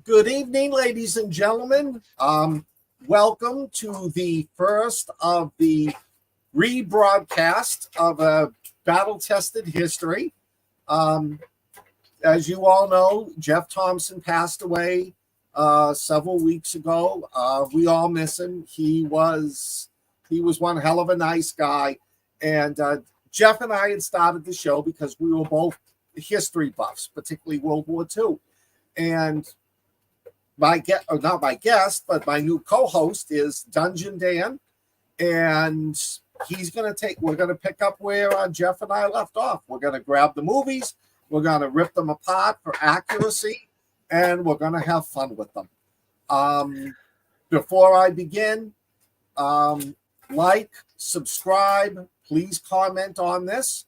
Good evening, ladies and gentlemen. Welcome to the first of the rebroadcast of a battle-tested history. As you all know, Jeff Thompson passed away several weeks ago. We all miss him. He was one hell of a nice guy. And Jeff and I had started the show because we were both history buffs, particularly World War II. And not my guest, but my new co-host is Dungeon Dan. And we're going to pick up where Jeff and I left off. We're going to grab the movies. We're going to rip them apart for accuracy, and we're going to have fun with them. Before I begin, like, subscribe, please comment on this.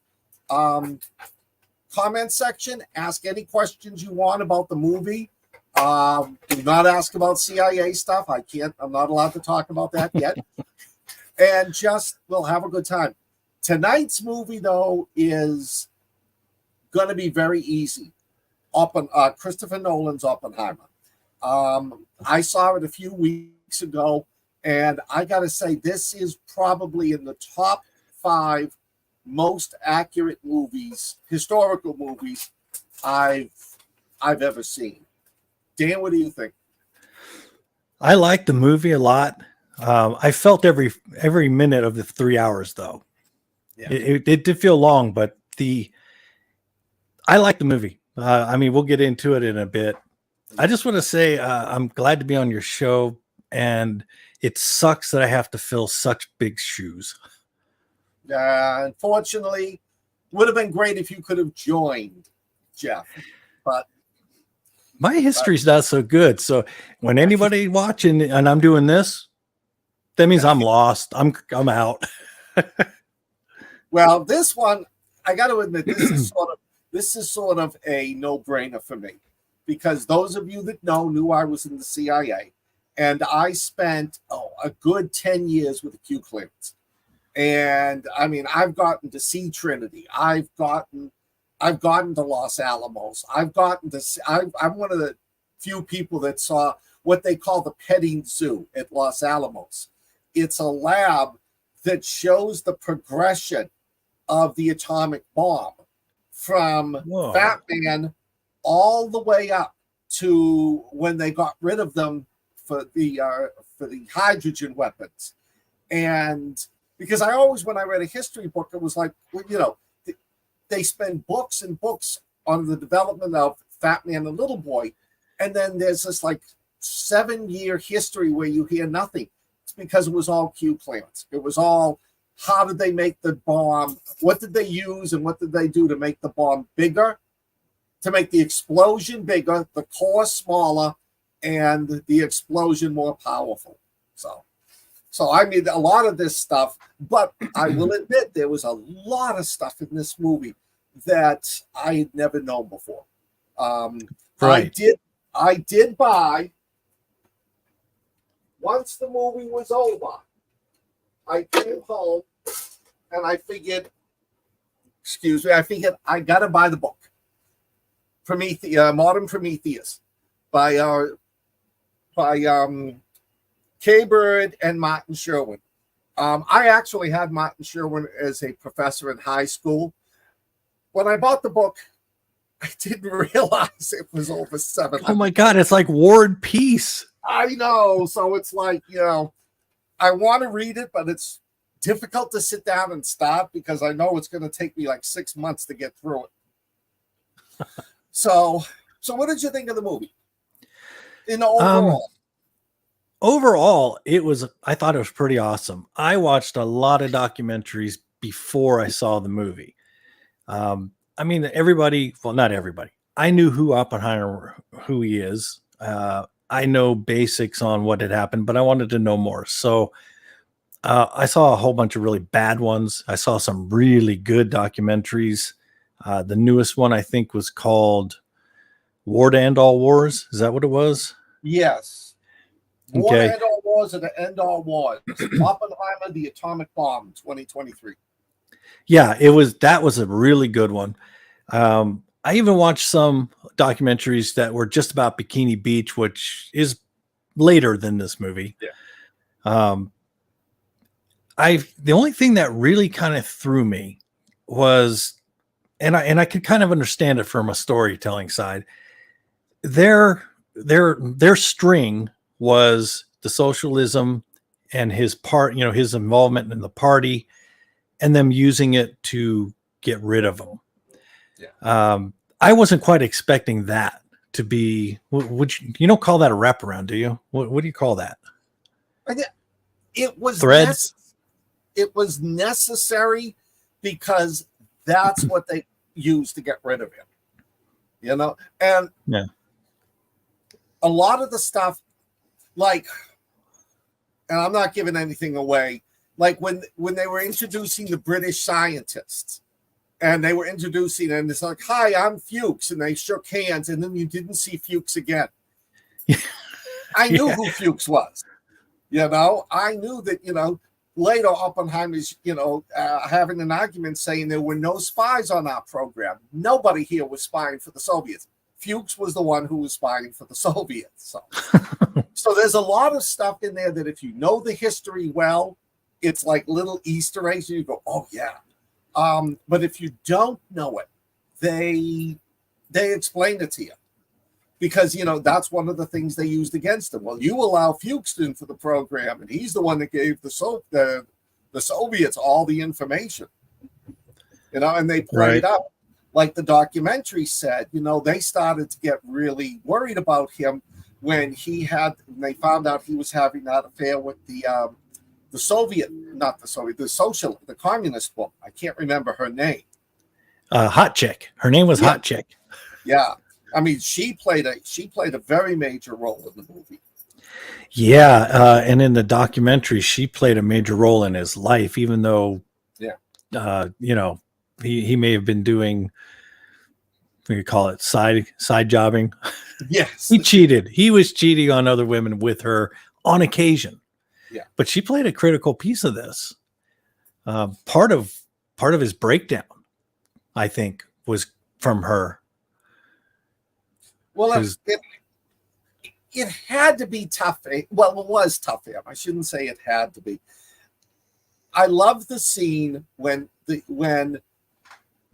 Comment section, ask any questions you want about the movie. Do not ask about CIA stuff. I'm not allowed to talk about that yet. And we'll have a good time. Tonight's movie, though, is going to be very easy. Christopher Nolan's Oppenheimer. I saw it a few weeks ago, and I got to say, this is probably in the top 5 most accurate movies, historical movies I've ever seen. Dan, what do you think? I like the movie a lot. I felt every minute of the 3 hours, though. Yeah. It did feel long, but I like the movie. We'll get into it in a bit. I just want to say I'm glad to be on your show, and it sucks that I have to fill such big shoes. Unfortunately, would have been great if you could have joined, Jeff, but my history's not so good. So when anybody watching and I'm doing this, that means I'm lost. I'm out. Well, this one, I got to admit, this is sort of a no-brainer for me, because those of you that knew I was in the CIA, and I spent a good 10 years with the Q clearance. And I've gotten to see Trinity. I've gotten to Los Alamos. I'm one of the few people that saw what they call the petting zoo at Los Alamos. It's a lab that shows the progression of the atomic bomb from Fat Man all the way up to when they got rid of them for the hydrogen weapons. And because when I read a history book, it was like, they spend books and books on the development of Fat Man and Little Boy. And then there's this 7-year history where you hear nothing. It's because it was all Q clearance. It was all, how did they make the bomb? What did they use and what did they do to make the bomb bigger? To make the explosion bigger, the core smaller, and the explosion more powerful. So a lot of this stuff, but I will admit there was a lot of stuff in this movie that I had never known before. Right. I did buy, once the movie was over, I came home and I figured I got to buy the book. Modern Prometheus by Kay Bird and Martin Sherwin. I actually had Martin Sherwin as a professor in high school. When I bought the book, I didn't realize it was over 700. Oh my God, it's like War and Peace. I know. So it's like, I want to read it, but it's difficult to sit down and start because I know it's going to take me 6 months to get through it. So what did you think of the movie? Overall, I thought it was pretty awesome. I watched a lot of documentaries before I saw the movie. Everybody, well, not everybody. I knew who he is. I know basics on what had happened, but I wanted to know more. So I saw a whole bunch of really bad ones. I saw some really good documentaries. The newest one, I think, was called War to End All Wars. Is that what it was? Yes. War to End All Wars and to End All Wars. Oppenheimer, the Atomic Bomb, 2023. Yeah, that was a really good one. I even watched some documentaries that were just about Bikini Beach, which is later than this movie. Yeah. The only thing that really kind of threw me was, and I could kind of understand it from a storytelling side. Their string was the socialism and his part, his involvement in the party, and them using it to get rid of him. Yeah. I wasn't quite expecting that to be. Would you don't call that a wraparound, do you? What do you call that? It was threads. It was necessary because that's what they used to get rid of him. And yeah, a lot of the stuff, like, and I'm not giving anything away, like when they were introducing the British scientists, and they were introducing, and it's like, "Hi, I'm Fuchs," and they shook hands, and then you didn't see Fuchs again. I knew who Fuchs was. I knew that. Later, Oppenheimer's, having an argument saying there were no spies on our program. Nobody here was spying for the Soviets. Fuchs was the one who was spying for the Soviets. So there's a lot of stuff in there that if you know the history well, it's like little Easter eggs, and you go, "Oh yeah." But if you don't know it, they explain it to you, because that's one of the things they used against him. Well, you allow Fuchs in for the program, and he's the one that gave the Soviets all the information. And they played up, like the documentary said. They started to get really worried about him when they found out he was having that affair with the communist woman. I can't remember her name. Hot Chick. Her name was Hot Chick. Yeah. I mean, she played a very major role in the movie. Yeah, and in the documentary, she played a major role in his life, even though, he may have been doing, we could call it side jobbing. Yes, he cheated. He was cheating on other women with her on occasion. Yeah, but she played a critical piece of this. Part of his breakdown, I think, was from her. Well, it had to be tough. Well, it was tough for him. I shouldn't say it had to be. I love the scene when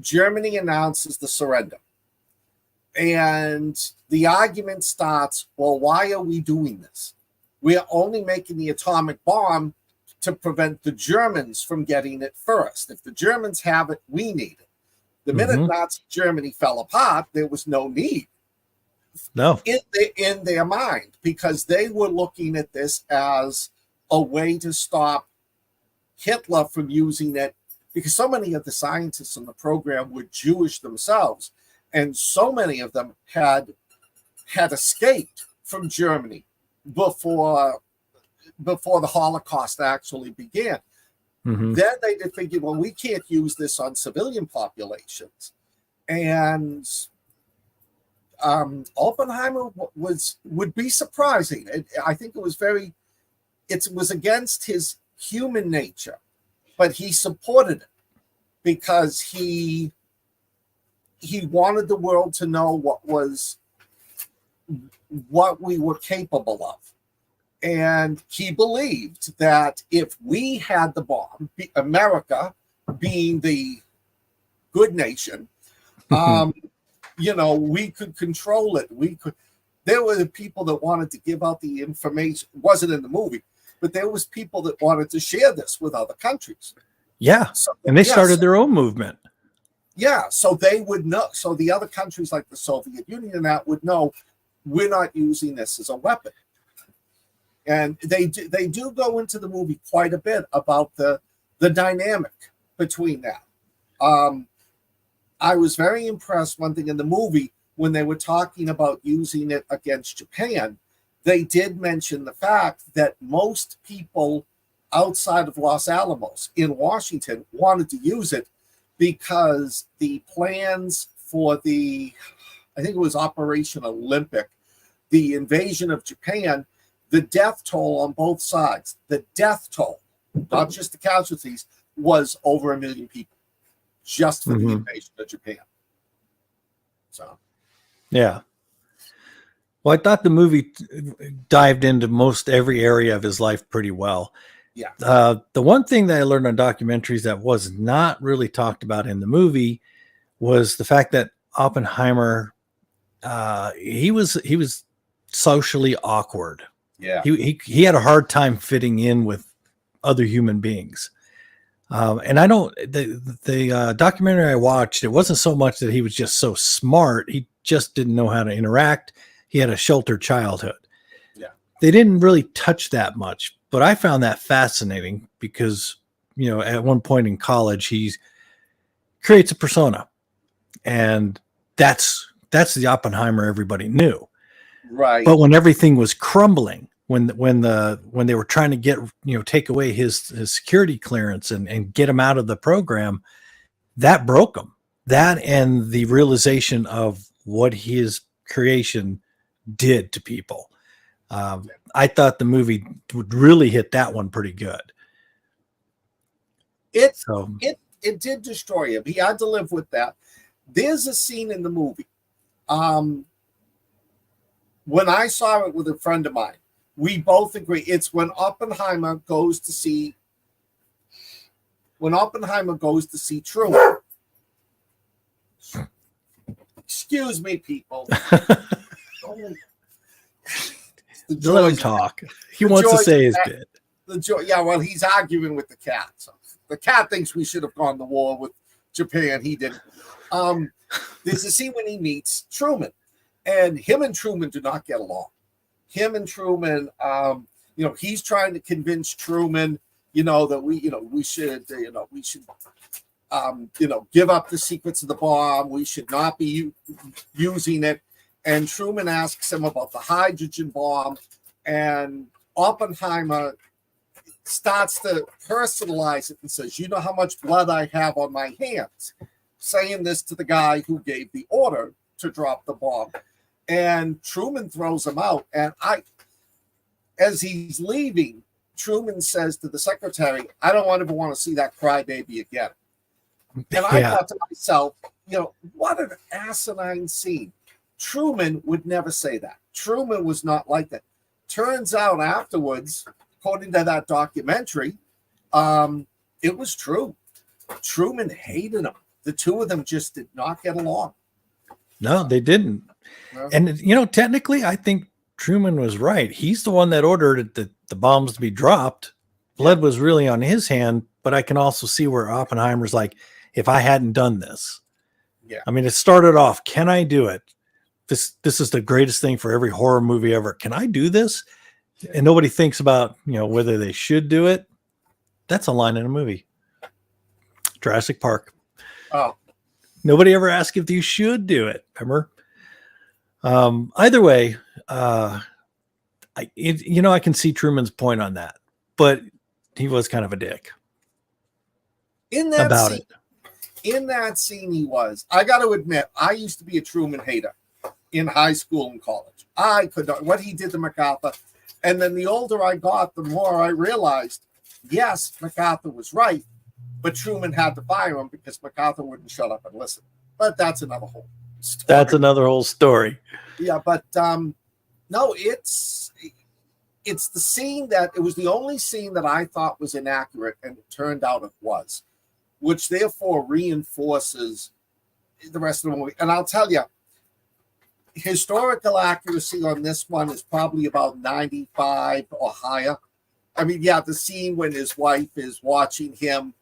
Germany announces the surrender, and the argument starts. Well, why are we doing this? We are only making the atomic bomb to prevent the Germans from getting it first. If the Germans have it, we need it. The minute Nazi Germany fell apart, there was no need. No, in their mind, because they were looking at this as a way to stop Hitler from using it, because so many of the scientists in the program were Jewish themselves, and so many of them had escaped from Germany before the Holocaust actually began. Then they figured, well, we can't use this on civilian populations, and Oppenheimer would be surprising. I think it was against his human nature, but he supported it because he wanted the world to know what we were capable of. And he believed that if we had the bomb, America being the good nation, we could control it. There were the people that wanted to give out the information. It wasn't in the movie, but there was people that wanted to share this with other countries. Yeah. And they started their own movement. Yeah. So they would know. So the other countries like the Soviet Union and that would know we're not using this as a weapon. And they do go into the movie quite a bit about the dynamic between that. I was very impressed, one thing in the movie, when they were talking about using it against Japan, they did mention the fact that most people outside of Los Alamos in Washington wanted to use it because the plans for I think it was Operation Olympic, the invasion of Japan, the death toll on both sides, not just the casualties, was over 1 million people just for the invasion of Japan. So, Yeah. Well, I thought the movie dived into most every area of his life pretty well. Yeah. The one thing that I learned on documentaries that was not really talked about in the movie was the fact that Oppenheimer, he was socially awkward. Yeah. He had a hard time fitting in with other human beings. And I don't, the documentary I watched, it wasn't so much that he was just so smart. He just didn't know how to interact. He had a sheltered childhood. Yeah. They didn't really touch that much, but I found that fascinating because, you know, at one point in college, he creates a persona, and that's the Oppenheimer everybody knew. Right. But when everything was crumbling, when they were trying to get, you know, take away his security clearance and get him out of the program, that broke him. That and the realization of what his creation did to people. I thought the movie would really hit that one pretty good. It did destroy him. He had to live with that. There's a scene in the movie. When I saw it with a friend of mine, we both agree. It's when Oppenheimer goes to see Truman. Excuse me, people. Let him talk. He wants to say his bit. Yeah, well, he's arguing with the cat. So the cat thinks we should have gone to war with Japan. He didn't. There's a scene when he meets Truman, and him and Truman do not get along. Him and Truman, you know, he's trying to convince Truman, you know, that we should give up the secrets of the bomb. We should not be using it. And Truman asks him about the hydrogen bomb, and Oppenheimer starts to personalize it and says, "You know how much blood I have on my hands," saying this to the guy who gave the order to drop the bomb. And Truman throws him out. And as he's leaving, Truman says to the secretary, "I don't ever want to see that crybaby again." And I thought to myself, you know, what an asinine scene. Truman would never say that. Truman was not like that. Turns out afterwards, according to that documentary, it was true. Truman hated him. The two of them just did not get along. No, they didn't. No. And, you know, technically, I think Truman was right. He's the one that ordered the bombs to be dropped. Blood was really on his hand, but I can also see where Oppenheimer's like, if I hadn't done this. Yeah. I mean, it started off, can I do it? This is the greatest thing for every horror movie ever. Can I do this? And nobody thinks about, you know, whether they should do it. That's a line in a movie. Jurassic Park. Oh. Nobody ever asked if you should do it. Remember? Either way, I can see Truman's point on that, but he was kind of a dick in that about scene, it. In that scene, he was. I got to admit, I used to be a Truman hater in high school and college. I could not, what he did to MacArthur. And then the older I got, the more I realized, yes, MacArthur was right, but Truman had to fire him because MacArthur wouldn't shut up and listen. But that's another whole story. That's another whole story. Yeah, but no, it's the scene that it was the only scene that I thought was inaccurate, and it turned out it was, which therefore reinforces the rest of the movie. And I'll tell you, historical accuracy on this one is probably about 95 or higher. I mean, yeah, the scene when his wife is watching him,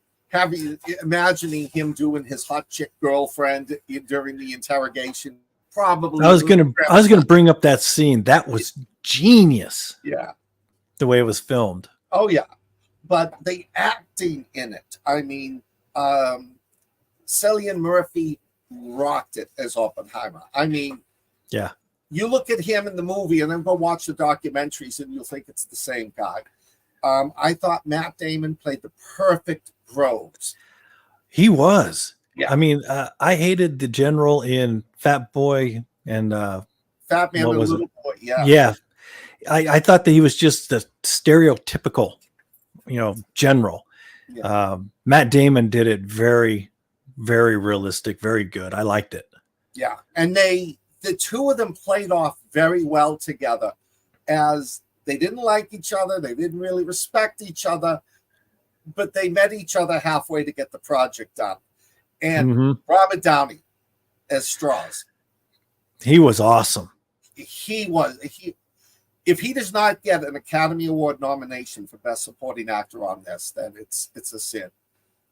imagining him doing his hot chick girlfriend during the interrogation. Probably. I was gonna bring up that scene. That was genius. Yeah. The way it was filmed. Oh yeah. But the acting in it, I mean, Cillian Murphy rocked it as Oppenheimer. I mean, yeah. You look at him in the movie and then go watch the documentaries and you'll think it's the same guy. I thought Matt Damon played the perfect Groves. He was. Yeah. I mean, I hated the general in Fat Boy and Fat Man and Little Boy. Yeah. Yeah. I thought that he was just the stereotypical, general. Yeah. Matt Damon did it very, very realistic, very good. I liked it. Yeah. And they the two of them played off very well together, as they didn't like each other, they didn't really respect each other, but they met each other halfway to get the project done. And Robert Downey as Strauss, he was awesome. If he does not get an Academy Award nomination for Best Supporting Actor on this, then it's a sin.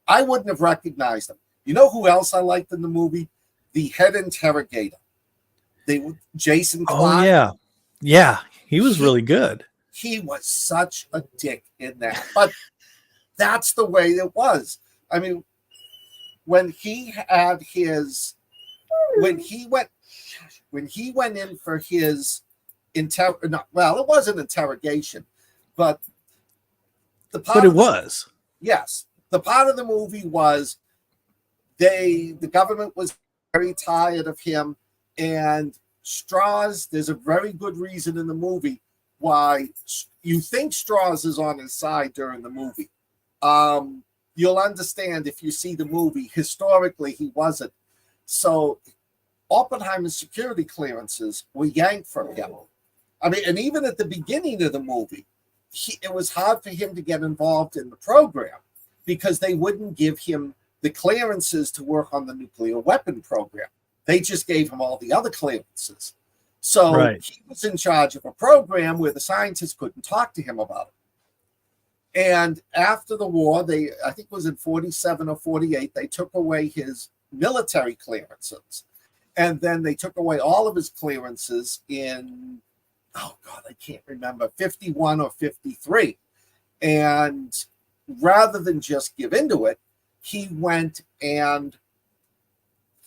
I wouldn't have recognized him. You know who else I liked in the movie? The head interrogator. Jason Clarke. Oh yeah, he was really good. He was such a dick in that, but that's the way it was. I mean, when he went in for his it wasn't interrogation, but it was. Yes, the part of the movie was the government was very tired of him, and Strauss, there's a very good reason in the movie why you think Strauss is on his side during the movie. You'll understand if you see the movie. Historically, he wasn't. So Oppenheimer's security clearances were yanked from him. I mean, and even at the beginning of the movie, it was hard for him to get involved in the program because they wouldn't give him the clearances to work on the nuclear weapon program. They just gave him all the other clearances. So he was in charge of a program where the scientists couldn't talk to him about it. And after the war, I think it was in 47 or 48, they took away his military clearances. And then they took away all of his clearances in, I can't remember, 51 or 53. And rather than just give into it, he went and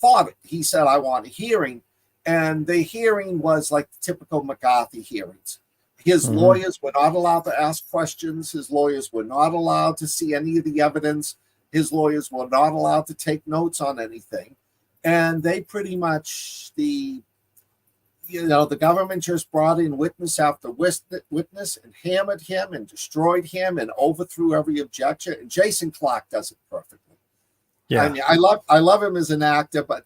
fought it. He said, I want a hearing. And the hearing was like the typical McCarthy hearings. His lawyers were not allowed to ask questions. His lawyers were not allowed to see any of the evidence. His lawyers were not allowed to take notes on anything. And they pretty much, the government just brought in witness after witness and hammered him and destroyed him and overthrew every objection. And Jason Clarke does it perfectly. Yeah, I mean, I love him as an actor, but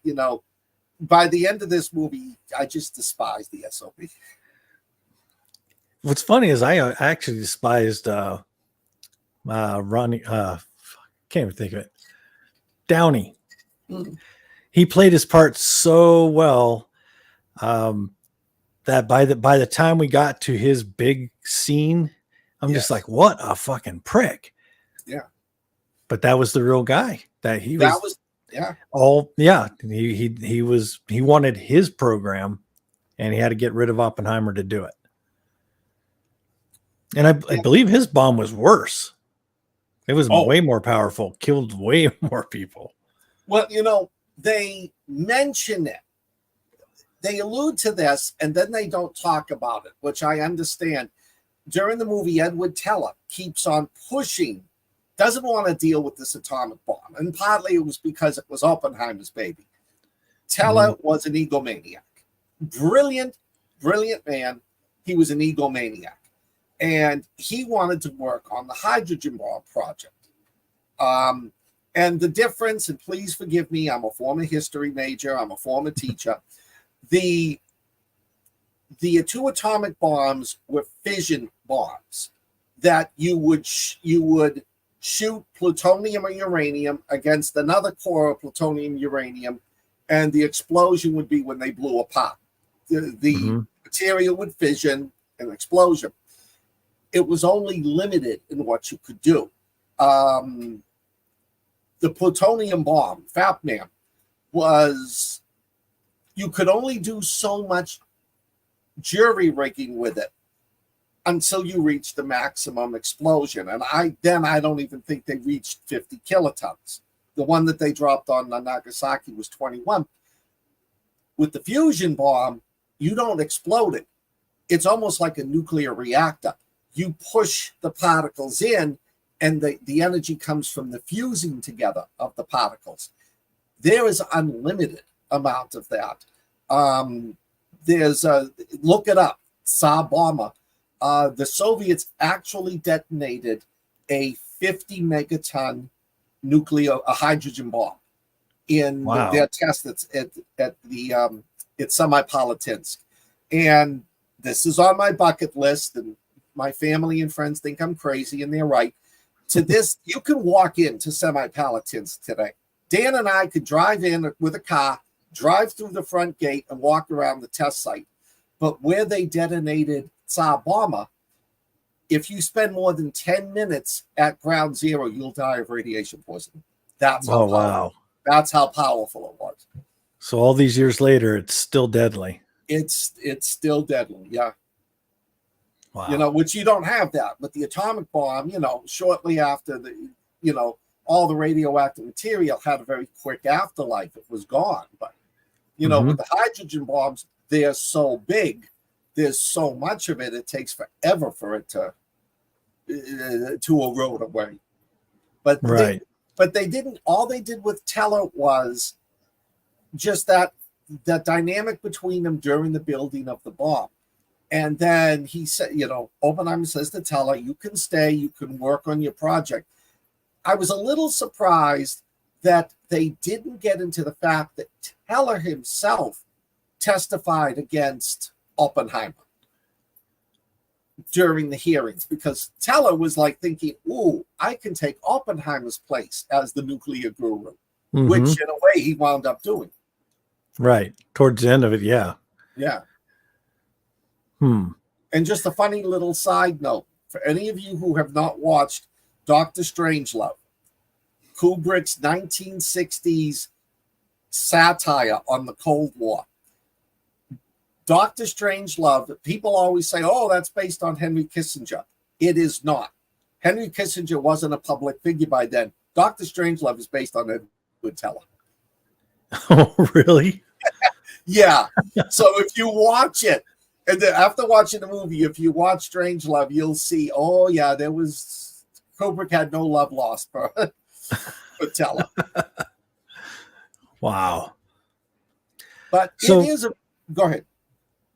by the end of this movie, I just despise the SOB. What's funny is I actually despised Ronnie. Can't even think of it. Downey. He played his part so well that by the time we got to his big scene, I'm just like, what a fucking prick. Yeah. But that was the real guy. He wanted his program, and he had to get rid of Oppenheimer to do it. And I believe his bomb was worse. It was way more powerful, killed way more people. Well, they mention it. They allude to this, and then they don't talk about it, which I understand. During the movie, Edward Teller keeps on pushing, doesn't want to deal with this atomic bomb. And partly it was because it was Oppenheimer's baby. Teller was an egomaniac. Brilliant man. He was an egomaniac. And he wanted to work on the hydrogen bomb project. And the difference, and please forgive me, I'm a former history major, I'm a former teacher. The two atomic bombs were fission bombs that you would shoot plutonium or uranium against another core of plutonium uranium, and the explosion would be when they blew apart. The material would fission and explosion. It was only limited in what you could do. The plutonium bomb, FAPNAM, you could only do so much jury rigging with it until you reach the maximum explosion. And I don't even think they reached 50 kilotons. The one that they dropped on Nagasaki was 21. With the fusion bomb, you don't explode it. It's almost like a nuclear reactor. You push the particles in, and the energy comes from the fusing together of the particles. There is unlimited amount of that. Look it up, Tsar Bomber. The Soviets actually detonated a 50 megaton hydrogen bomb in their tests at the It's Semi-Palatinsk. And this is on my bucket list, and my family and friends think I'm crazy, and they're right. To this, you can walk into Semi-Palatinsk today. Dan and I could drive in with a car, drive through the front gate, and walk around the test site. But where they detonated Tsar Bomba, if you spend more than 10 minutes at ground zero, you'll die of radiation poisoning. That's how wow. That's how powerful it was. So all these years later, it's still deadly. It's still deadly, yeah. Wow. Which you don't have that. But the atomic bomb, shortly after all the radioactive material had a very quick afterlife. It was gone. But, with the hydrogen bombs, they're so big. There's so much of it. It takes forever for it to erode away. But right. They didn't. All they did with Teller was just that dynamic between them during the building of the bomb. And then he said, Oppenheimer says to Teller, you can stay, you can work on your project. I was a little surprised that they didn't get into the fact that Teller himself testified against Oppenheimer during the hearings, because Teller was like thinking, ooh, I can take Oppenheimer's place as the nuclear guru, which in a way he wound up doing. Right. Towards the end of it, yeah. Yeah. And just a funny little side note, for any of you who have not watched Dr. Strangelove, Kubrick's 1960s satire on the Cold War. Dr. Strangelove, people always say, oh, that's based on Henry Kissinger. It is not. Henry Kissinger wasn't a public figure by then. Dr. Strangelove is based on Edward Teller. Oh, really? Yeah. So if you watch it, and then after watching the movie, if you watch Strangelove, you'll see, oh, yeah, Kubrick had no love lost for Teller. Wow. But it is go ahead.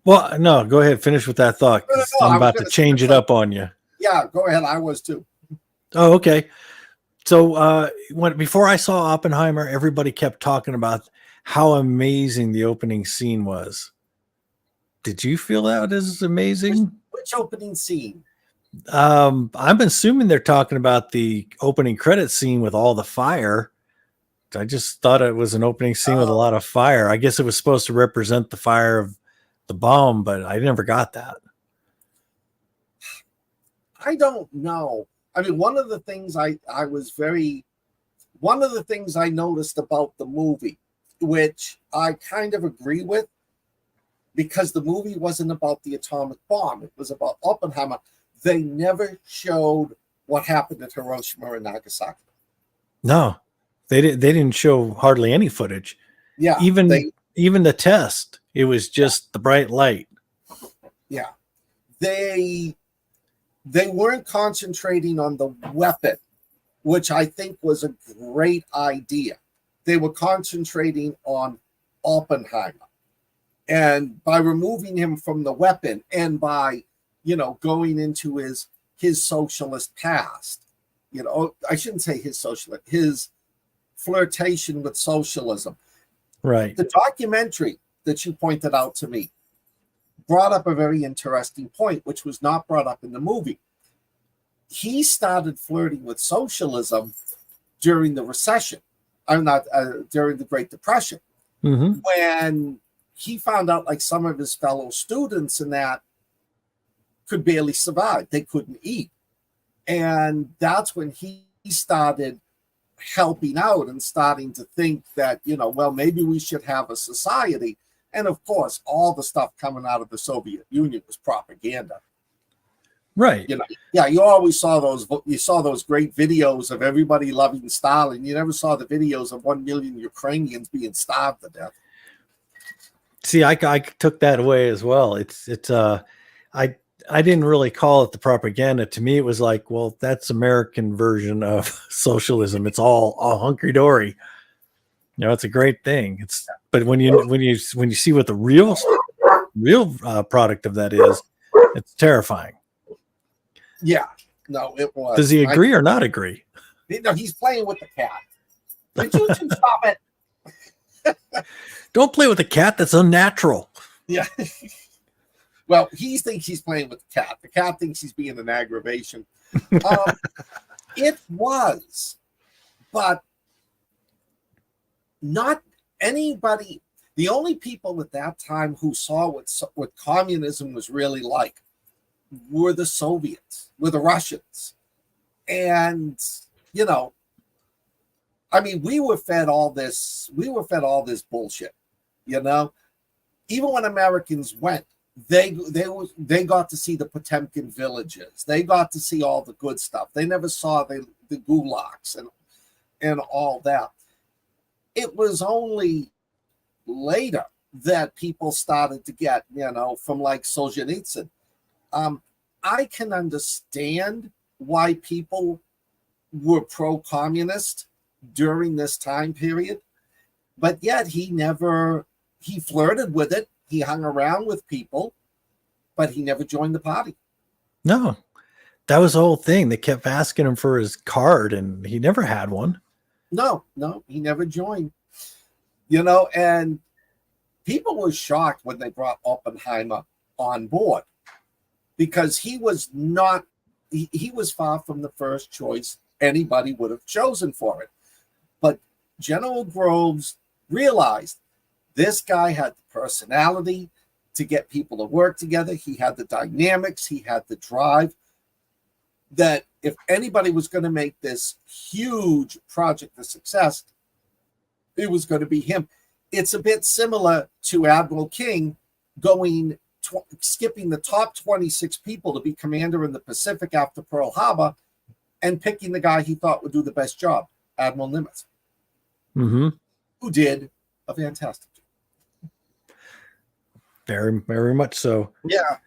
Well, no, go ahead. Finish with that thought. No, I'm about to change it up on you. Yeah, go ahead. I was too. Oh, okay. So before I saw Oppenheimer, everybody kept talking about how amazing the opening scene was. Did you feel that as amazing? Which opening scene? I'm assuming they're talking about the opening credit scene with all the fire. I just thought it was an opening scene with a lot of fire. I guess it was supposed to represent the fire of the bomb, but I never got that. I don't know. I mean, one of the things I noticed about the movie, which I kind of agree with, because the movie wasn't about the atomic bomb. It was about Oppenheimer. They never showed what happened at Hiroshima and Nagasaki. No, they didn't show hardly any footage. Yeah. Even the test, it was just the bright light. Yeah. They weren't concentrating on the weapon, which I think was a great idea. They were concentrating on Oppenheimer. And by removing him from the weapon and by, going into his socialist past, I shouldn't say his flirtation with socialism. Right. The documentary that you pointed out to me brought up a very interesting point, which was not brought up in the movie. He started flirting with socialism during the recession. During the Great Depression, when he found out like some of his fellow students and that could barely survive. They couldn't eat. And that's when he started helping out and starting to think that, maybe we should have a society. And of course, all the stuff coming out of the Soviet Union was propaganda. Right. You always saw those great videos of everybody loving Stalin. You never saw the videos of 1 million Ukrainians being starved to death. See, I took that away as well. I didn't really call it the propaganda. To me, it was like, well, that's American version of socialism. It's all hunky-dory. It's a great thing. But when you see what the real product of that is, it's terrifying. Yeah, no, it was. Does he agree or not agree? No, he's playing with the cat. Could you two stop it? Don't play with a cat. That's unnatural. Yeah. Well, he thinks he's playing with the cat. The cat thinks he's being an aggravation. It was, but not anybody. The only people at that time who saw what communism was really like were the Soviets, were the Russians. And, you know, I mean, we were fed all this bullshit, you know. Even when Americans went, they got to see the Potemkin villages. They got to see all the good stuff. They never saw the gulags and all that. It was only later that people started to get, you know, from like Solzhenitsyn. I can understand why people were pro-communist during this time period, but yet he flirted with it. He hung around with people, but he never joined the party. No, that was the whole thing. They kept asking him for his card, and he never had one. No, he never joined. You know, and people were shocked when they brought Oppenheimer on board because he was far from the first choice anybody would have chosen for it. But General Groves realized this guy had the personality to get people to work together. He had the dynamics. He had the drive that if anybody was going to make this huge project a success, it was going to be him. It's a bit similar to Admiral King skipping the top 26 people to be commander in the Pacific after Pearl Harbor and picking the guy he thought would do the best job, Admiral Nimitz, who did a fantastic job. Very, very much so. Yeah.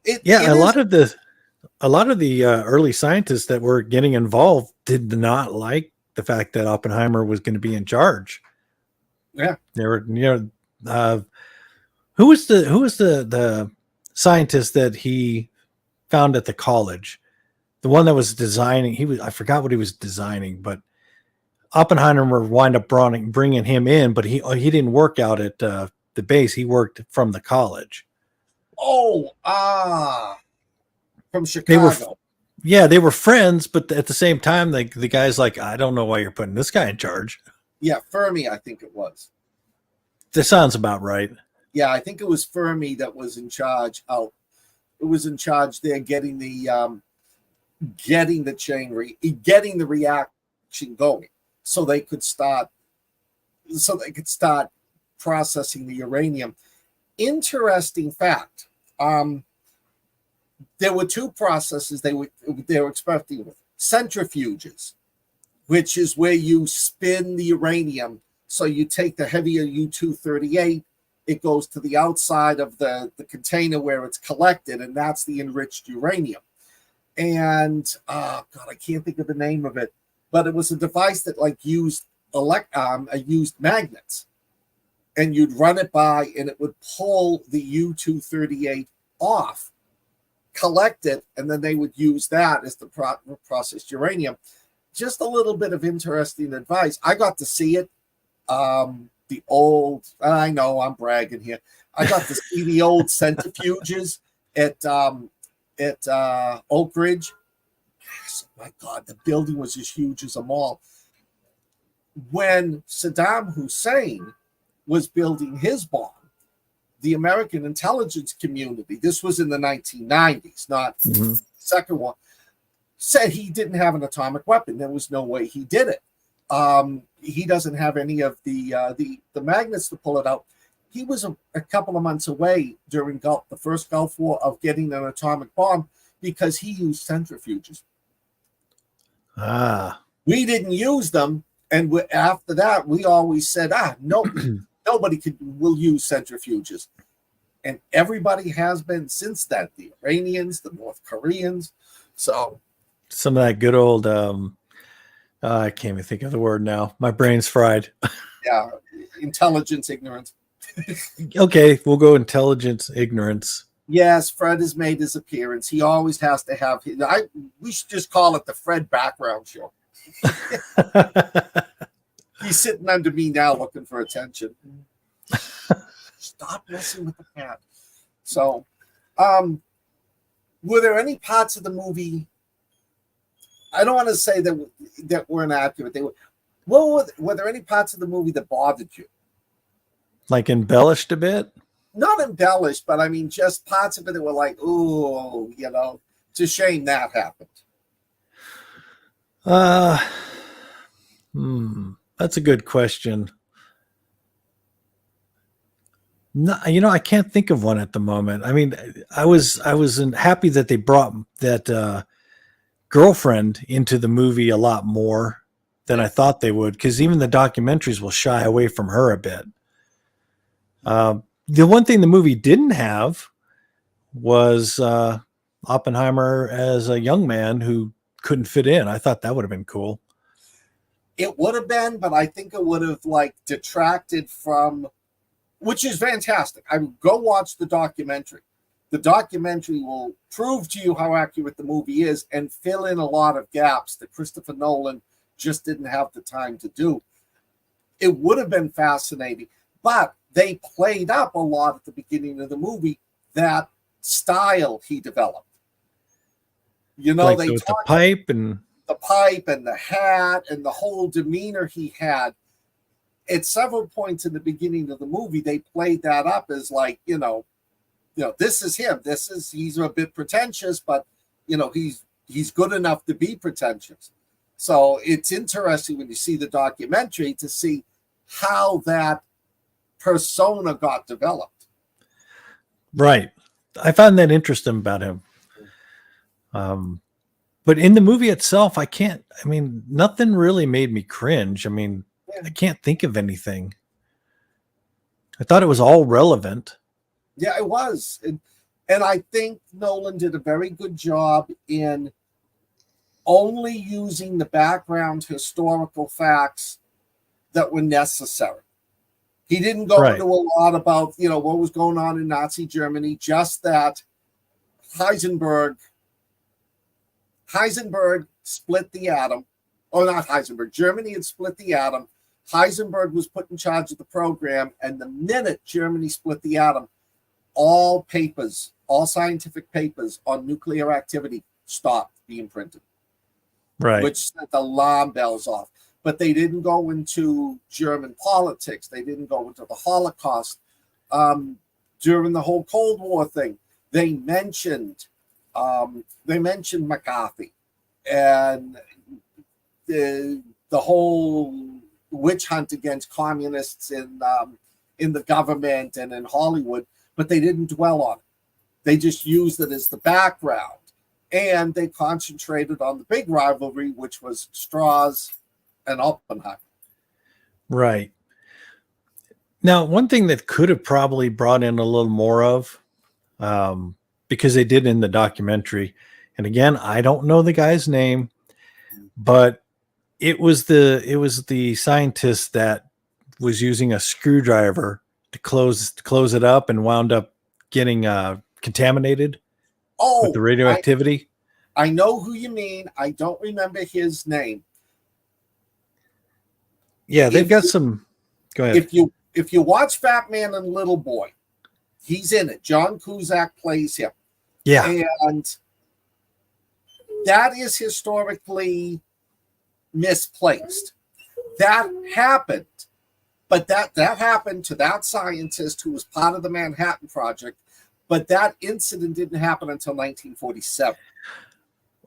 A lot of the early scientists that were getting involved did not like the fact that Oppenheimer was going to be in charge. Yeah. They were, you know, who was the scientist that he found at the college? The one that was designing, I forgot what he was designing, but Oppenheimer wound up bringing him in, but he didn't work out at the base. He worked from the college. From Chicago. They were friends, but at the same time, the guy's like, I don't know why you're putting this guy in charge. Yeah, Fermi, I think it was. That sounds about right. Yeah, I think it was Fermi that was in charge. It was in charge there, getting the getting the reaction going, so they could start processing the uranium. Interesting fact. There were two processes they were experimenting with: centrifuges, which is where you spin the uranium. So you take the heavier U-238, it goes to the outside of the container where it's collected, and that's the enriched uranium. And God, I can't think of the name of it, but it was a device that used magnets, and you'd run it by, and it would pull the U-238 off, collect it, and then they would use that as the processed uranium. Just a little bit of interesting advice. I got to see it. I know I'm bragging here. I got to see the old centrifuges at Oak Ridge. Oh my God, the building was as huge as a mall. When Saddam Hussein was building his bomb, the American intelligence community, this was in the 1990s, not the second one, said he didn't have an atomic weapon. There was no way he did it. He doesn't have any of the magnets to pull it out. He was a couple of months away during the first Gulf War of getting an atomic bomb because he used centrifuges. We didn't use them, and after that, we always said, nobody will use centrifuges, and everybody has been since then. The Iranians, the North Koreans, so some of that good old. I can't even think of the word now. My brain's fried. Yeah, intelligence, ignorance. Okay, we'll go intelligence, ignorance. Yes, Fred has made his appearance. He always has to have. We should just call it the Fred background show. He's sitting under me now looking for attention. Stop messing with the cat. So, were there any parts of the movie? I don't want to say that were inaccurate. They were. Were there any parts of the movie that bothered you? Like embellished a bit? Not embellished, but I mean, just parts of it that were like, "Ooh, you know, it's a shame that happened." That's a good question. No, you know, I can't think of one at the moment. I mean, I was happy that they brought that girlfriend into the movie a lot more than I thought they would, because even the documentaries will shy away from her a bit. The one thing the movie didn't have was Oppenheimer as a young man who couldn't fit in. I thought that would have been cool. It would have been, but I think it would have like detracted from, which is fantastic. I would go watch the documentary. The documentary will prove to you how accurate the movie is and fill in a lot of gaps that Christopher Nolan just didn't have the time to do. It would have been fascinating, but they played up a lot at the beginning of the movie, that style he developed. You know, like they the pipe and the hat and the whole demeanor he had. At several points in the beginning of the movie, they played that up as like, you know, this is him. He's a bit pretentious, but you know, he's good enough to be pretentious. So it's interesting when you see the documentary to see how that persona got developed. Right. I found that interesting about him. But in the movie itself, nothing really made me cringe. I mean, I can't think of anything. I thought it was all relevant. Yeah, it was. And I think Nolan did a very good job in only using the background historical facts that were necessary. He didn't go into a lot about, you know, what was going on in Nazi Germany, just that Heisenberg split the atom. Or not Heisenberg. Germany had split the atom. Heisenberg was put in charge of the program, and the minute Germany split the atom, all scientific papers on nuclear activity stopped being printed. Right. Which set the alarm bells off. But they didn't go into German politics. They didn't go into the Holocaust. During the whole Cold War thing, they mentioned McCarthy and the whole witch hunt against communists in the government and in Hollywood, but they didn't dwell on it. They just used it as the background, and they concentrated on the big rivalry, which was Strauss and Oppenheimer. Right. Now, one thing that could have probably brought in a little more of, because they did in the documentary, and again, I don't know the guy's name, but it was the scientist that was using a screwdriver to close it up and wound up getting contaminated with the radioactivity. I know who you mean. I don't remember his name. Yeah, they've got some. Go ahead. If you watch Fat Man and Little Boy, he's in it. John Cusack plays him. Yeah, and that is historically misplaced. That happened, but that happened to that scientist who was part of the Manhattan Project. But that incident didn't happen until 1947.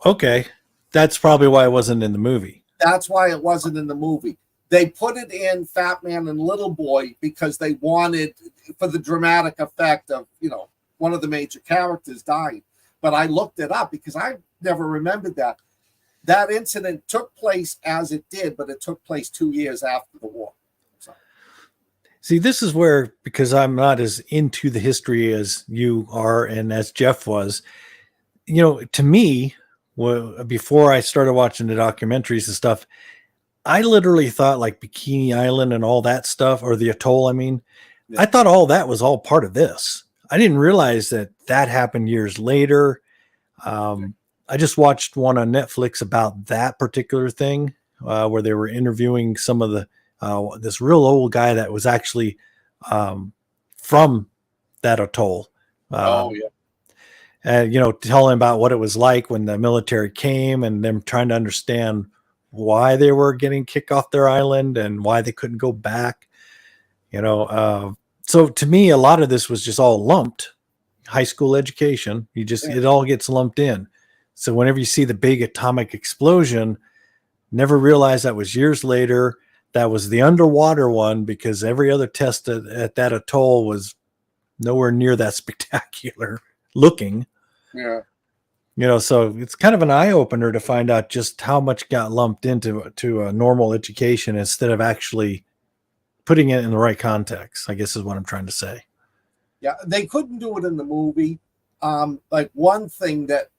Okay, that's probably why it wasn't in the movie. That's why it wasn't in the movie. They put it in Fat Man and Little Boy because they wanted, for the dramatic effect of, you know, one of the major characters dying. But I looked it up because I never remembered that. That incident took place as it did, but it took place 2 years after the war. So. See, this is where, because I'm not as into the history as you are and as Jeff was, you know, to me, before I started watching the documentaries and stuff, I literally thought like Bikini Island and all that stuff, or the atoll, I thought all that was all part of this. I didn't realize that happened years later. I just watched one on Netflix about that particular thing, where they were interviewing some of the this real old guy that was actually from that atoll. Oh yeah. And, telling about what it was like when the military came and them trying to understand why they were getting kicked off their island and why they couldn't go back. So to me, a lot of this was just all lumped. High school education, it all gets lumped in. So whenever you see the big atomic explosion, never realized that was years later. That was the underwater one, because every other test at that atoll was nowhere near that spectacular looking. Yeah. So it's kind of an eye opener to find out just how much got lumped into a normal education instead of actually putting it in the right context, I guess is what I'm trying to say. Yeah, they couldn't do it in the movie. Like one thing that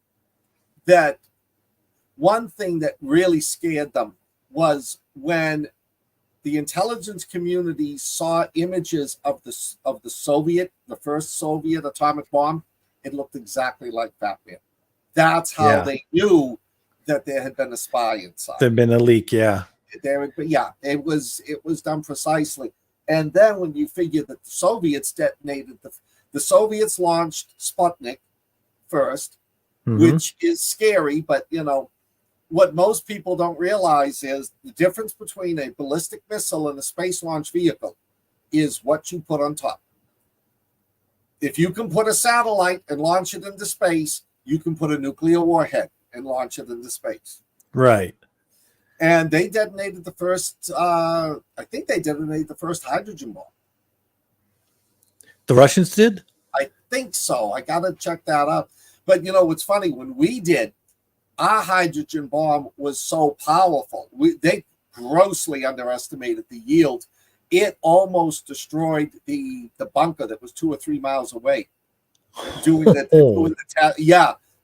really scared them was when the intelligence community saw images of the first Soviet atomic bomb. It looked exactly like Batman. That's how they knew that there had been a spy inside. There'd been a leak, yeah. It was done precisely. And then when you figure that the Soviets detonated, the Soviets launched Sputnik first, which is scary, but what most people don't realize is the difference between a ballistic missile and a space launch vehicle is what you put on top. If you can put a satellite and launch it into space, you can put a nuclear warhead and launch it into space. Right. And they detonated the first, I think they detonated the first hydrogen bomb. The Russians did? I think so. I got to check that out. But what's funny, when we did, our hydrogen bomb was so powerful. They grossly underestimated the yield. It almost destroyed the bunker that was 2 or 3 miles away.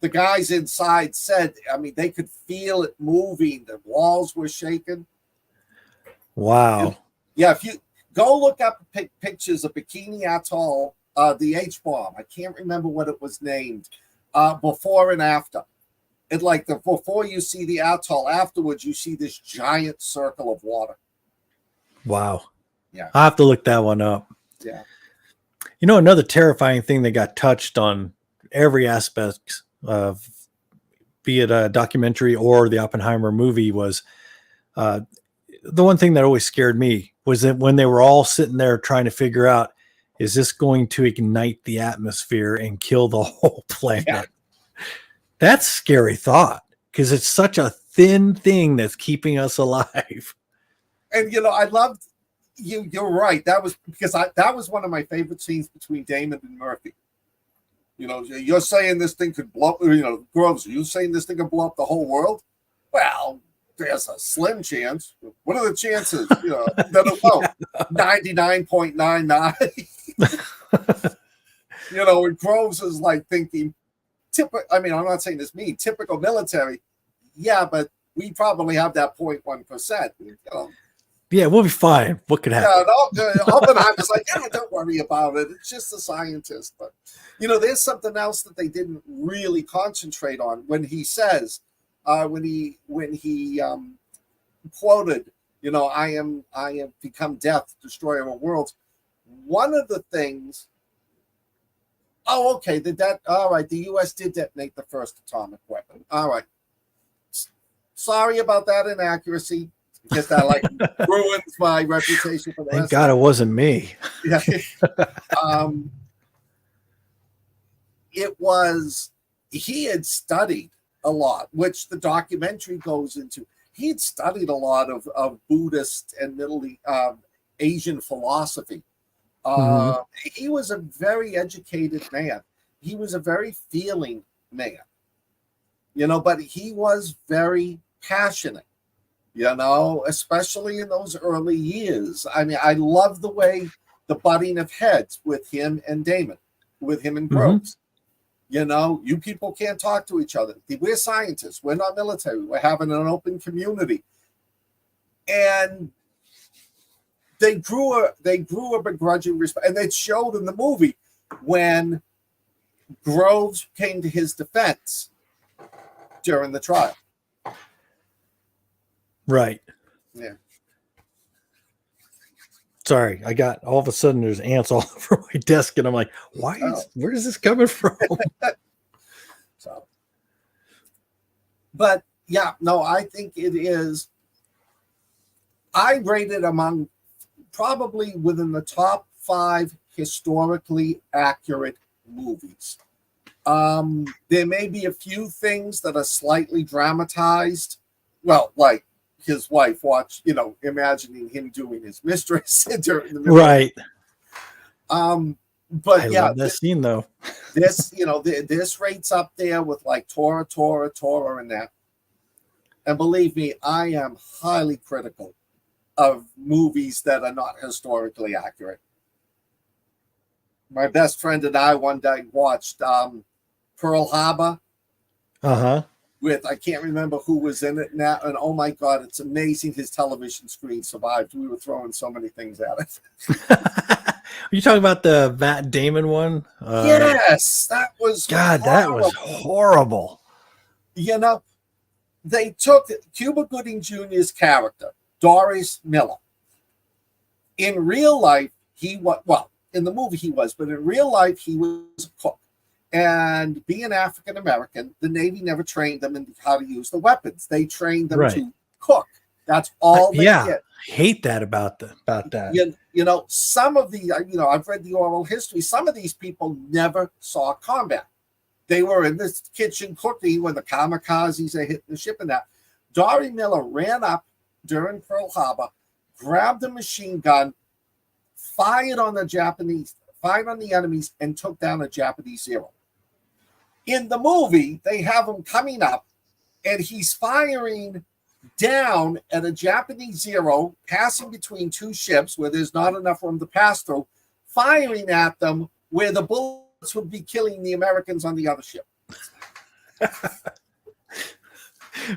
The guys inside said, they could feel it moving. The walls were shaking. Wow. If you go look up pictures of Bikini Atoll, the H-bomb, I can't remember what it was named, before and after. It before you see the atoll, afterwards you see this giant circle of water. Wow. Yeah. I'll have to look that one up. Yeah. Another terrifying thing that got touched on every aspect of, be it a documentary or the Oppenheimer movie, was the one thing that always scared me was that when they were all sitting there trying to figure out, is this going to ignite the atmosphere and kill the whole planet? Yeah. That's a scary thought, because it's such a thin thing that's keeping us alive. And, I loved you. You're right. That was because that was one of my favorite scenes between Damon and Murphy. You're saying this thing could blow, Groves, are you saying this thing could blow up the whole world? Well, there's a slim chance. What are the chances? That it won't. 99.99. And Groves is like thinking, I'm not saying this mean, typical military. Yeah, but we probably have that 0.1%. Yeah, we'll be fine. What could happen? Oppenheimer's like, don't worry about it. It's just a scientist. But there's something else that they didn't really concentrate on when he says, when he quoted, I am become death, destroyer of worlds. One of the things. Oh, okay. All right. The U.S. did detonate the first atomic weapon. All right. Sorry about that inaccuracy. Because that ruins my reputation for the Thank God it wasn't me. Yeah. He had studied a lot, which the documentary goes into. He had studied a lot of Buddhist and Asian philosophy. He was a very educated man. He was a very feeling man, but he was very passionate. Especially in those early years. I love the way the butting of heads with him and Damon, with him and Groves. You people can't talk to each other. We're scientists. We're not military. We're having an open community. And they grew a begrudging respect. And it showed in the movie when Groves came to his defense during the trial. Right. Yeah. Sorry, I got all of a sudden there's ants all over my desk, and I'm like, where is this coming from? So, but yeah, no, I think it is. I rate it among probably within the top 5 historically accurate movies. There may be a few things that are slightly dramatized. Well, like his wife imagining him doing his mistress during the middle. Right. But I yeah, love that scene though. This, this rates up there with like Tora, and that. And believe me, I am highly critical of movies that are not historically accurate. My best friend and I one day watched Pearl Harbor. With, I can't remember who was in it now, and oh my God, it's amazing his television screen survived. We were throwing so many things at it. Are you talking about the Matt Damon one? Yes, that was God, horrible. that was horrible. They took Cuba Gooding Jr.'s character, Doris Miller. In real life, he was, well, in the movie he was, but in real life, he was a cook. And being African American, the Navy never trained them in how to use the weapons. They trained them to cook. That's all they did. I hate that about that. Some of the, I've read the oral history. Some of these people never saw combat. They were in this kitchen cooking when the kamikazes are hitting the ship and that. Dory Miller ran up during Pearl Harbor, grabbed a machine gun, fired on the enemies, and took down a Japanese Zero. In the movie, they have him coming up, and he's firing down at a Japanese Zero, passing between 2 ships where there's not enough room to pass through, firing at them where the bullets would be killing the Americans on the other ship.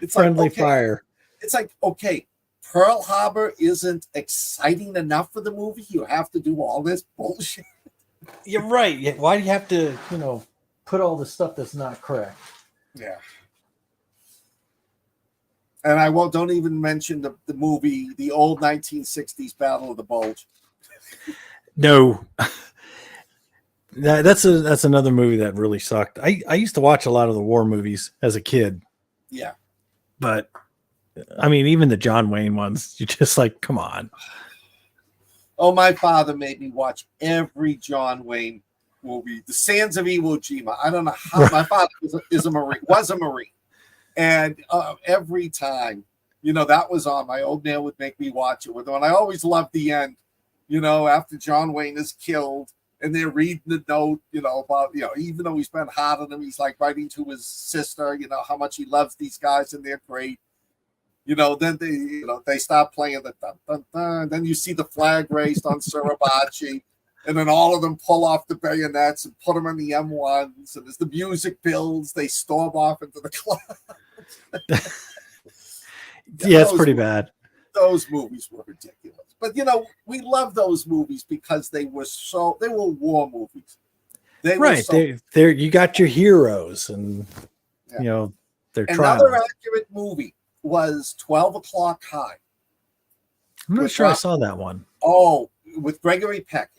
It's friendly fire. It's like, okay, Pearl Harbor isn't exciting enough for the movie. You have to do all this bullshit. You're right. Why do you have to, put all the stuff that's not correct? Yeah. And don't even mention the movie, the old 1960s Battle of the Bulge. No. That's another movie that really sucked. I used to watch a lot of the war movies as a kid. Yeah. But I mean, even the John Wayne ones, you're just like, come on. Oh, my father made me watch every John Wayne movie. The Sands of Iwo Jima. I don't know how. My father was a Marine. And every time, that was on, my old man would make me watch it with him. And I always loved the end, after John Wayne is killed and they're reading the note, about, even though he's been hard on him, he's like writing to his sister, how much he loves these guys and they're great. Then they stop playing the dun, dun, dun. Then you see the flag raised on Suribachi. And then all of them pull off the bayonets and put them on the M1s. And as the music builds, they storm off into the clouds. Yeah, it's pretty bad. Those movies were ridiculous. But, we love those movies because they were war movies. You got your heroes and, they're trying. Another accurate movie was 12 O'Clock High. I'm not sure I saw that one. Oh, with Gregory Peck.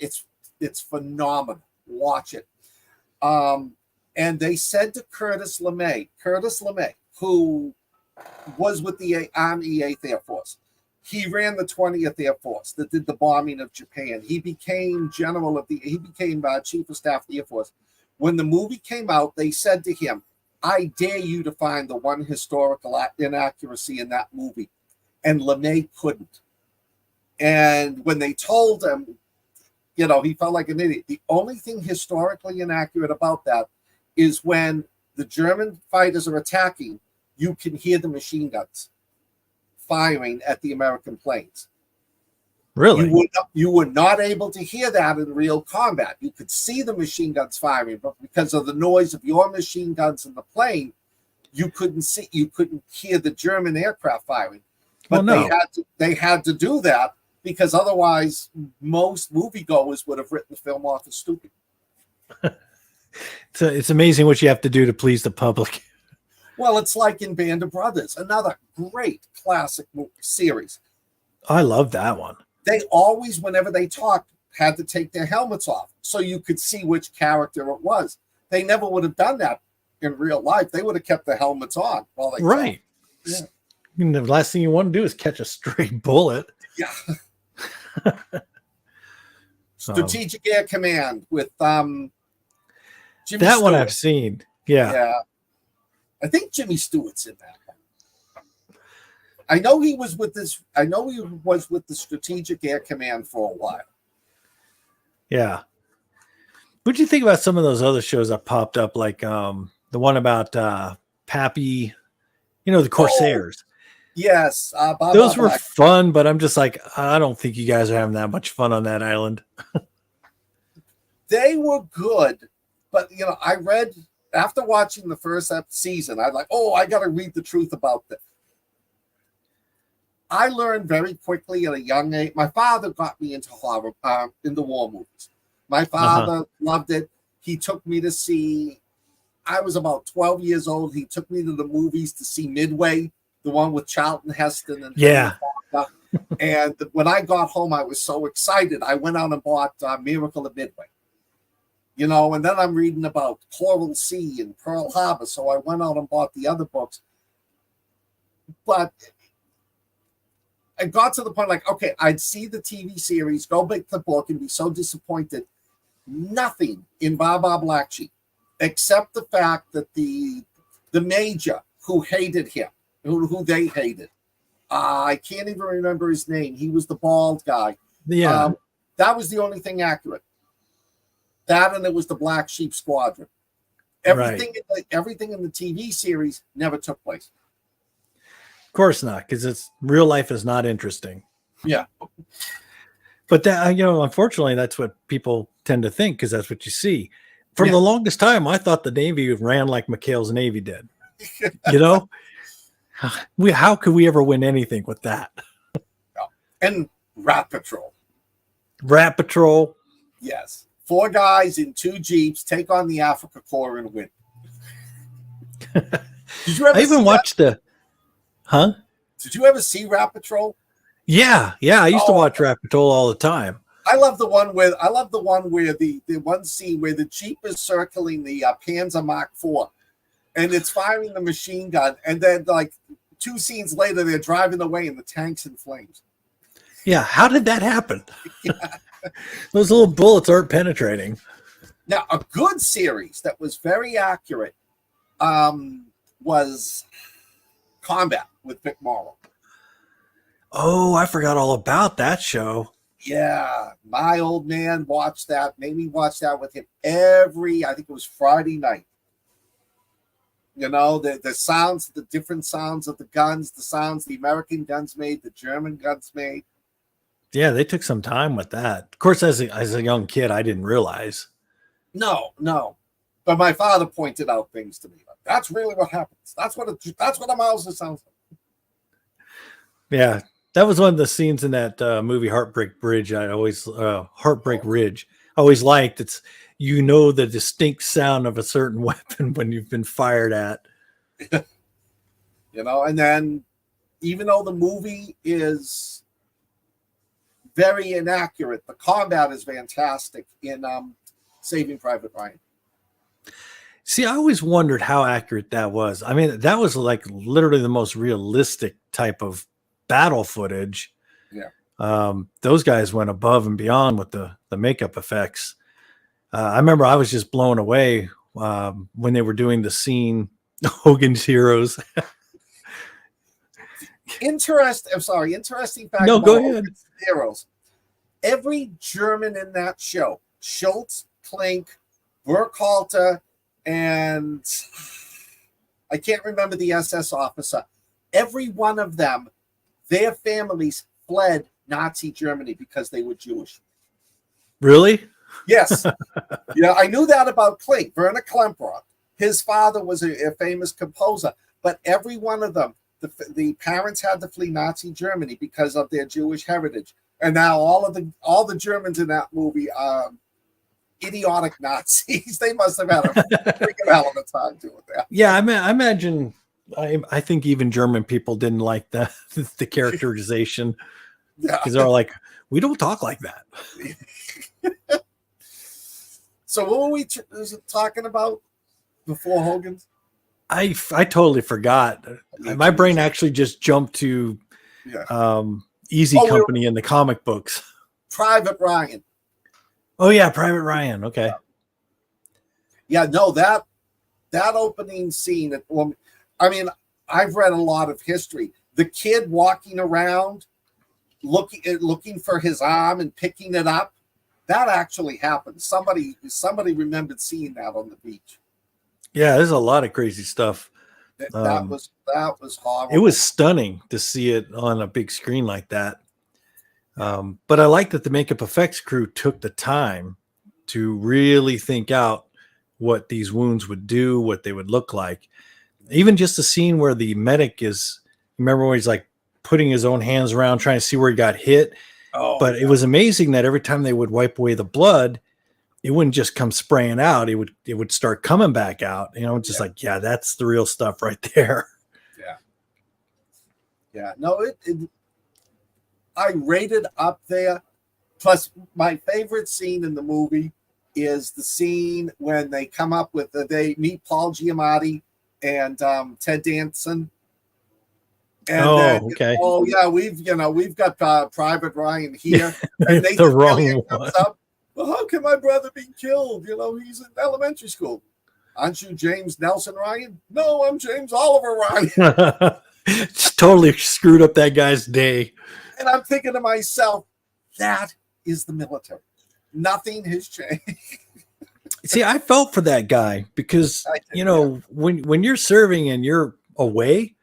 It's phenomenal. Watch it. And they said to Curtis LeMay, who was with the Army 8th Air Force. He ran the 20th Air Force that did the bombing of Japan. He became chief of staff of the Air Force. When the movie came out, they said to him, I dare you to find the one historical inaccuracy in that movie. And LeMay couldn't. And when they told him, he felt like an idiot. The only thing historically inaccurate about that is when the German fighters are attacking, you can hear the machine guns firing at the American planes. Really? You were not able to hear that in real combat. You could see the machine guns firing, but because of the noise of your machine guns in the plane, you couldn't hear the German aircraft firing. But they had to do that because otherwise most moviegoers would have written the film off as stupid. It's amazing what you have to do to please the public. Well, it's like in Band of Brothers, another great classic series. I love that one. they always, whenever they talked, had to take their helmets off so you could see which character it was. They never would have done that in real life. They would have kept the helmets on while they right. Yeah. And the last thing you want to do is catch a stray bullet. Yeah. Strategic Air Command with Jimmy that Stewart. one I've seen. Yeah. Yeah. I think Jimmy Stewart's in that one. I know he was with this. I know he was with the Strategic Air Command for a while. Yeah. What'd you think about some of those other shows that popped up, like the one about Pappy, the Corsairs? Yes. Those were fun, but I'm just like, I don't think you guys are having that much fun on that island. They were good, but I read after watching the first season, I'm like, oh, I got to read the truth about this. I learned very quickly at a young age. My father got me into horror, into war movies. My father loved it. He took me to see. I was about 12 years old. He took me to the movies to see Midway, the one with Charlton Heston and and when I got home, I was so excited. I went out and bought Miracle at Midway. And then I'm reading about Coral Sea and Pearl Harbor, so I went out and bought the other books. But I got to the point like, okay, I'd see the TV series, go back to the book, and be so disappointed. Nothing in Baba Black Sheep, except the fact that the major who hated him, who they hated, I can't even remember his name. He was the bald guy. Yeah, that was the only thing accurate. That, and it was the Black Sheep Squadron. Everything in the TV series never took place. Of course not, because it's real life is not interesting. Yeah. But that, unfortunately, that's what people tend to think, because that's what you see. For the longest time, I thought the Navy ran like McHale's Navy did. How could we ever win anything with that? And Rat Patrol. Rat Patrol. Yes. 4 guys in 2 Jeeps take on the Africa Corps and win. Did you ever I even watched Did you ever see Rat Patrol? Yeah. I used to watch Rat Patrol all the time. I love the one where the one scene where the Jeep is circling the Panzer Mark IV, and it's firing the machine gun, and then like 2 scenes later they're driving away and the tank's in flames. Yeah, how did that happen? Those little bullets aren't penetrating. Now, a good series that was very accurate was Combat with Vic Morrow. Oh, I forgot all about that show. Yeah, my old man watched that, made me watch that with him I think it was Friday night. The sounds, the different sounds of the guns, the sounds the American guns made, the German guns made. Yeah, they took some time with that. Of course, as a young kid, I didn't realize. No. But my father pointed out things to me. Like, that's really what happens. That's what a Mauser sounds like. Yeah, that was one of the scenes in that movie Heartbreak Ridge. Heartbreak Ridge. I always liked. It's the distinct sound of a certain weapon when you've been fired at. And then even though the movie is very inaccurate, the combat is fantastic in Saving Private Ryan. See, I always wondered how accurate that was. I mean, that was like literally the most realistic type of battle footage. Yeah. Those guys went above and beyond with the makeup effects. I remember I was just blown away when they were doing the scene, Hogan's Heroes. Interesting fact. No, go ahead. Heroes. Every German in that show, Schultz, Klink, Burkhalter, and I can't remember the SS officer. Every one of them, their families fled Nazi Germany because they were Jewish. Really? Yes. I knew that about Klink, Werner Klemperer. His father was a famous composer, but every one of them, the parents had to flee Nazi Germany because of their Jewish heritage. And now all the Germans in that movie are idiotic Nazis. They must have had a freaking hell of a time doing that. Yeah, I imagine. I think even German people didn't like the characterization because they're like, we don't talk like that. So what were we talking about before Hogan's? I totally forgot. My brain actually just jumped to Easy Company in the comic books. Private Ryan. Oh yeah, Private Ryan. Okay. Yeah, no, that opening scene. I mean, I've read a lot of history. The kid walking around, looking for his arm and picking it up. That actually happened. Somebody remembered seeing that on the beach. Yeah, there's a lot of crazy stuff. That was horrible. It was stunning to see it on a big screen like that. But I like that the makeup effects crew took the time to really think out what these wounds would do, what they would look like. Even just the scene where the medic is, remember when he's like putting his own hands around trying to see where he got hit. But it was amazing that every time they would wipe away the blood, it wouldn't just come spraying out. It would start coming back out. Just like, yeah, that's the real stuff right there. Yeah. Yeah. No, I rated up there. Plus, my favorite scene in the movie is the scene when they come up with they meet Paul Giamatti and Ted Danson. And okay. Oh yeah, we've got Private Ryan here. And It's the wrong one. Up, well, how can my brother be killed? He's in elementary school. Aren't you James Nelson Ryan? No, I'm James Oliver Ryan. Totally screwed up that guy's day. And I'm thinking to myself, that is the military. Nothing has changed. See, I felt for that guy because when you're serving and you're away,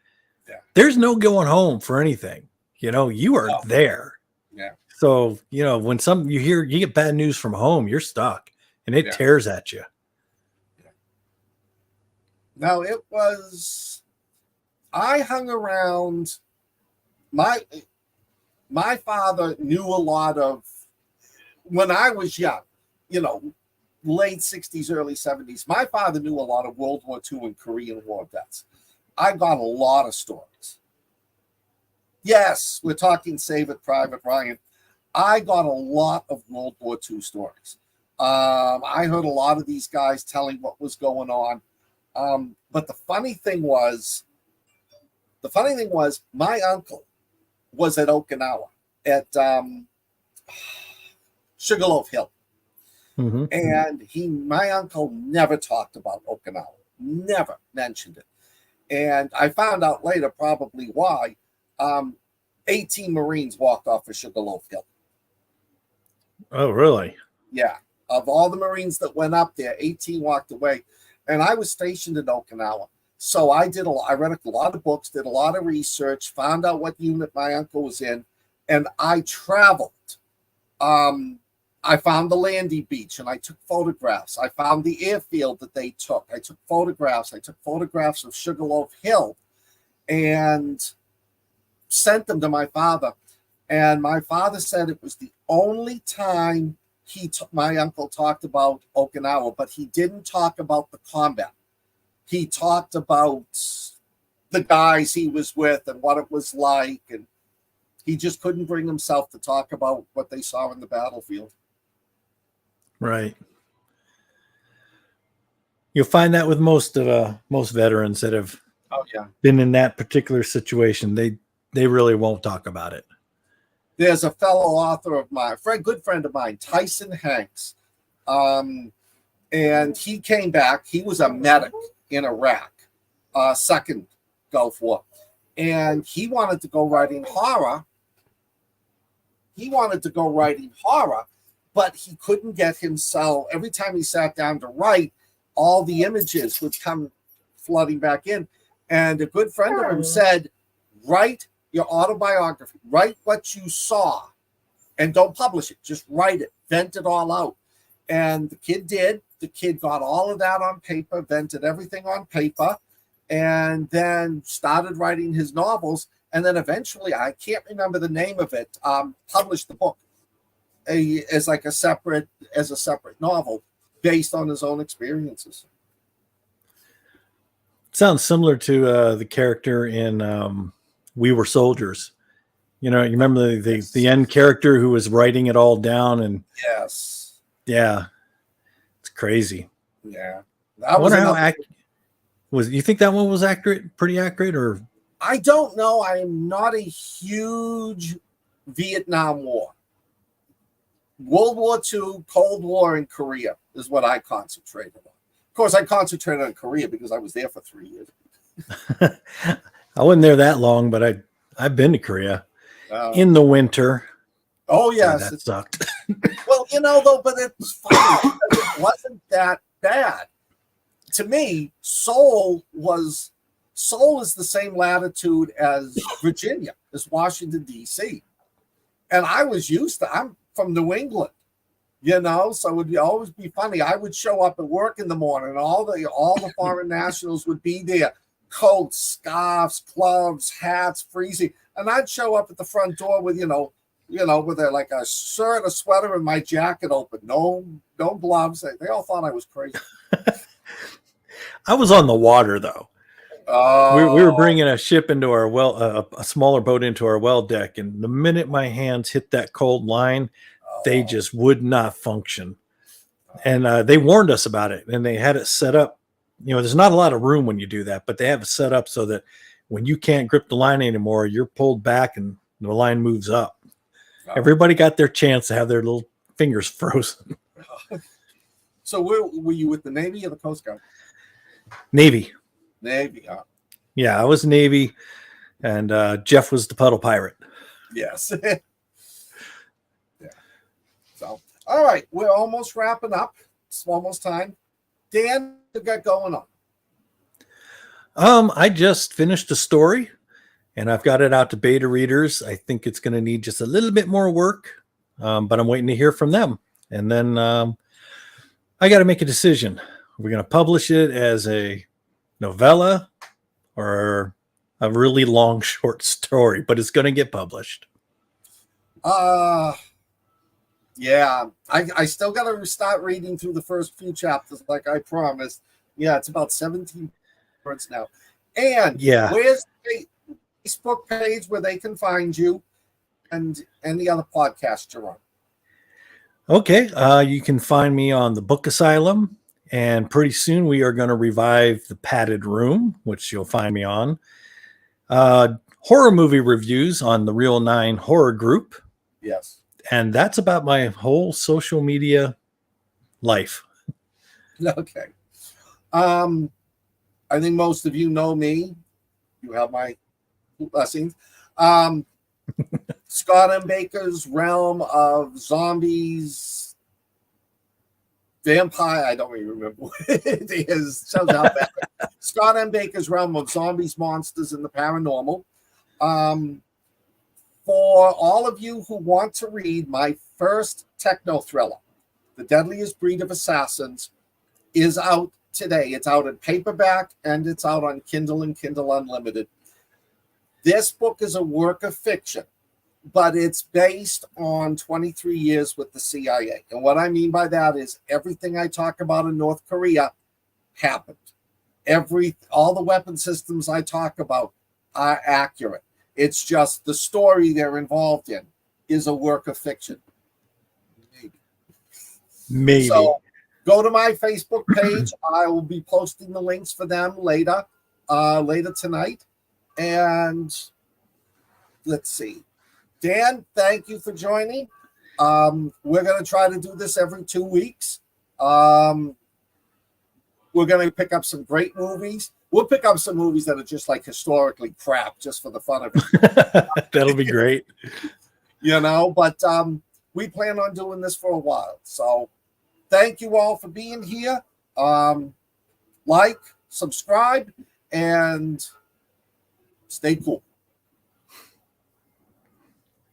there's no going home for anything. You are there. Yeah. So, when you get bad news from home, you're stuck and it tears at you. Yeah. Now I hung around. My father knew a lot of, when I was young, late 60s, early 70s, my father knew a lot of World War II and Korean War vets. I got a lot of stories. Yes, we're talking Save It Private Ryan. I got a lot of World War II stories. I heard a lot of these guys telling what was going on. But the funny thing was, my uncle was at Okinawa at Sugarloaf Hill. Mm-hmm. And my uncle never talked about Okinawa, never mentioned it. And I found out later probably why. 18 Marines walked off of Sugarloaf Hill. Oh, really? Yeah. Of all the Marines that went up there, 18 walked away. And I was stationed in Okinawa. So I read a lot of books, did a lot of research, found out what unit my uncle was in, and I traveled. I found the landing beach and I took photographs. I found the airfield that they took. I took photographs. I took photographs of Sugarloaf Hill and sent them to my father. And my father said it was the only time my uncle talked about Okinawa, but he didn't talk about the combat. He talked about the guys he was with and what it was like. And he just couldn't bring himself to talk about what they saw in the battlefield. Right. You'll find that with most veterans that have been in that particular situation. They really won't talk about it. There's a fellow author of mine, good friend of mine, Tyson Hanks. And he came back. He was a medic in Iraq, second Gulf War. And he wanted to go writing horror. But he couldn't get himself, every time he sat down to write, all the images would come flooding back in. And a good friend of him said, write your autobiography, write what you saw, and don't publish it. Just write it, vent it all out. And the kid did. The kid got all of that on paper, vented everything on paper, and then started writing his novels. And then eventually, I can't remember the name of it, published the book. As a separate novel based on his own experiences. Sounds similar to the character in We Were Soldiers. You know, you remember the end character who was writing it all down, and yes, yeah, it's crazy. yeah. I wonder how was. You think that one was accurate, pretty accurate, or? I don't know. I am not a huge Vietnam War. World War II, Cold War, and Korea is what I concentrated on. Of course, I concentrated on Korea because I was there for 3 years. I wasn't there that long, but I've been to Korea in the winter. Oh yes, God, that sucked. Well, you know though, but it was funny because it wasn't that bad. To me, Seoul is the same latitude as Virginia, as Washington D.C., and I was used to. I'm from New England, you know, so it would always be funny. I would show up at work in the morning, and all the foreign nationals would be there, coats, scarves, gloves, hats, freezing, and I'd show up at the front door with with like a shirt, a sweater, and my jacket open, no gloves. They all thought I was crazy. I was on the water though. We were bringing a ship into our a smaller boat into our well deck, and the minute my hands hit that cold line, they just would not function. And they warned us about it, and they had it set up. You know, there's not a lot of room when you do that, but they have it set up so that when you can't grip the line anymore, you're pulled back and the line moves up. Everybody got their chance to have their little fingers frozen. So were you with the Navy or the Coast Guard? Navy. Navy. Yeah, I was Navy, and Jeff was the puddle pirate. Yes. Yeah. So, all right, we're almost wrapping up. It's almost time. Dan, what you got going on? I just finished a story, and I've got it out to beta readers. I think it's going to need just a little bit more work, but I'm waiting to hear from them. And then I got to make a decision. We're going to publish it as a novella or a really long short story, but it's going to get published. Yeah, I still got to start reading through the first few chapters like I promised. Yeah, it's about 17 words now. And yeah, where's the Facebook page where they can find you and any other podcast you're on? Okay, you can find me on the Book Asylum, and pretty soon we are going to revive the Padded Room, which you'll find me on. Horror movie reviews on the Real 9 Horror Group. Yes. And that's about my whole social media life. Okay. I think most of you know me. You have my blessings. Scott M. Baker's Realm of Zombies, Vampire. I don't even remember what it is. Sounds out bad. Scott M. Baker's Realm of Zombies, Monsters, and the Paranormal. For all of you who want to read my first techno thriller, The Deadliest Breed of Assassins, is out today. It's out in paperback and it's out on Kindle and Kindle Unlimited. This book is a work of fiction, but it's based on 23 years with the CIA. And what I mean by that is everything I talk about in North Korea happened. All the weapon systems I talk about are accurate. It's just the story they're involved in is a work of fiction. Maybe. So go to my Facebook page. I will be posting the links for them later tonight. And let's see. Dan, thank you for joining. We're going to try to do this every 2 weeks. We're going to pick up some great movies. We'll pick up some movies that are just like historically crap, just for the fun of it. That'll be great. But we plan on doing this for a while. So thank you all for being here. Like, subscribe, and stay cool.